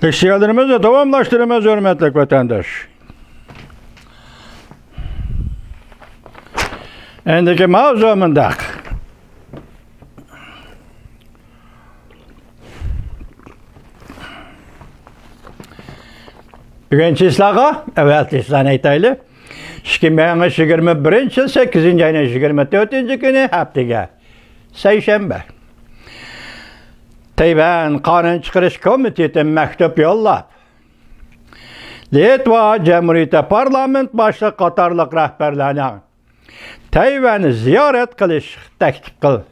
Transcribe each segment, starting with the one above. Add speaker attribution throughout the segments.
Speaker 1: İşçilerimizi tamamlaştırmaz hürmetli vatandaş. Endiki mavzumundaq. Birinci islağa, evet islan aytaylı. 2021 yıl 8. ayının 24. günü haftaga seyşembe. Tayvan Qonun chiqarish komiteti maktub yo'llab Litva Jamhuriyati parlament boshliq qatorliq rahbarlarni Tayvanni ziyorat qilish taklif qildi.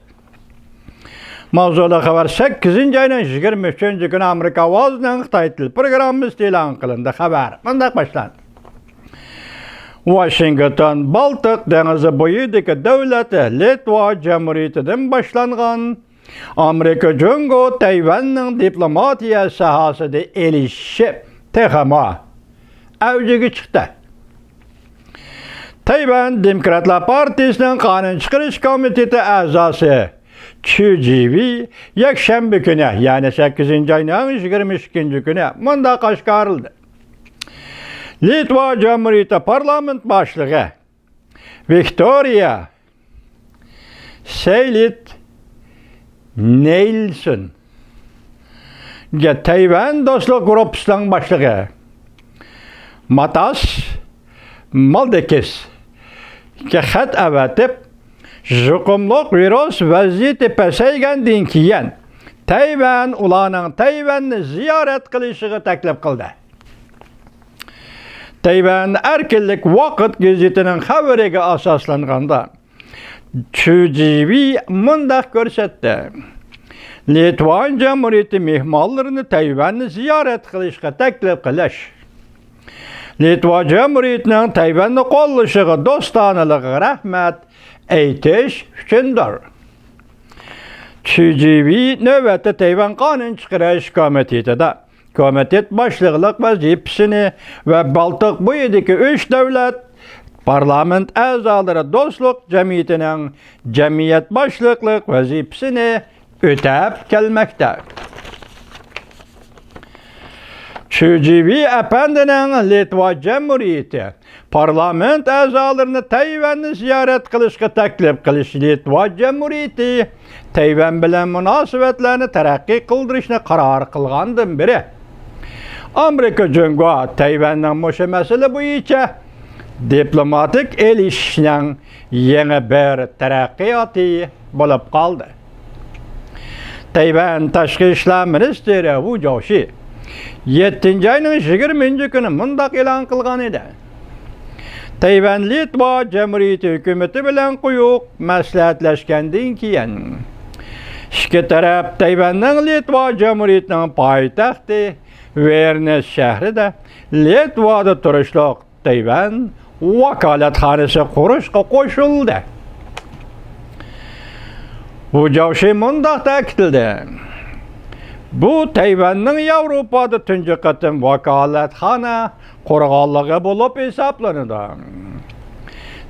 Speaker 1: Mavzuda xabar 8. ayının 23. günü Amerika ovozining Xitoy tili programmasi e'lon qilindi. Xabar bunday boshlandi. Washington Baltiq dengizi bo'yidagi davlati Litva Jamhuriyatidan boshlangan Amerika Jungo Tayvanning diplomatiya sohasida elishib texama avjiga chiqdi. Tayvan Demokratlar Partiyasining Qonun chiqarish komiteti a'zosi Chu Jiwi yakshanba kuni, ya'ni 8. ayning 22. kuni munda oshkorildi. Litva Jamhuriyati parlament boshlig'i Viktoriya Seylit Neilson Tayvan do'stlik guruhining boshlig'i Matas Maldekis xat avatib yuqumliq virus vaziyati pasaygandan keyin Tayvan ularning Tayvanni ziyorat qilishiga taklif qildi. Tayvan erkinlik vaqt gazetining xabariga asoslanganda Chu Jiwi mundaq ko'rsatdi. Litva Jamhuriyati mehmonlarini Tayvanni ziyorat qilishga taklif qilish Litva Jamhuriyatining Tayvanni qo'llashiga do'stonaligiga rahmat aytish uchundir. Chu Jiwi navbatda Tayvan qonun chiqarish komitetida komitet boshliqlik vazifasini va Baltiq bo'yidagi 3 davlat parlament a'zolari do'stlik jamiyatining jamiyat boshliqlik vazifasini o'tab kelmoqda. Chu Jiwi apandining Litva Jamhuriyati parlament a'zolarini Tayvanni ziyorat qilishga taklif qilish Litva Jamhuriyati Tayvan bilan munosabatlarni taraqqiy qildirishni qaror qilgandan beri Amerika Jungo Tayvanning mushu masala bo'yicha diplomatik elishishning yangi bir taraqqiyoti bo'lib qoldi. Tayvan tashqi ishlar ministri Wu Zhaoxi 7. ayning 20. kuni mundaq e'lon qilgan edi. Tayvan Litva Jamhuriyati hukumati bilan quyuq maslahatlashgandan keyin ikki taraf Tayvanning Litva Jamhuriyatining poytaxti Vilnius shahrida Litvada turishliq Tayvan vakolatxonasi qurishga qo'shildi. Bu Zhaoxi mundaq ta'kidladi. Bu Tayvanning Yevropada tunji qatim vakolatxona qurganligi bo'lib hisoblanadi.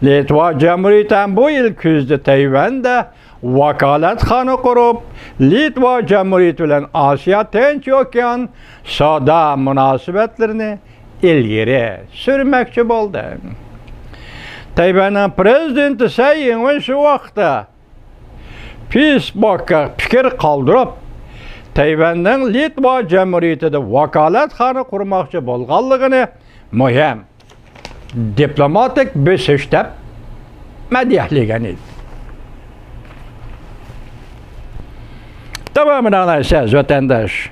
Speaker 1: Litva Jamhuriyati bu yil kuzda Tayvanda vakolatxona qurib, Litva Jamhuriyati bilan Osiyo Tinch okean savdo munosabatlarini ilgari surmoqchi bo'ldi. Tayvanning prezidenti Tsai Ing-wen shu vaqtda Facebook'ga fikr qoldirib, Tayvanning Litva Jamhuriyatida vakolatxona qurmoqchi bo'lganligini muhim diplomatik bosish deb madhiyahlagan edi. Tamamını anlayacağız vatandaş.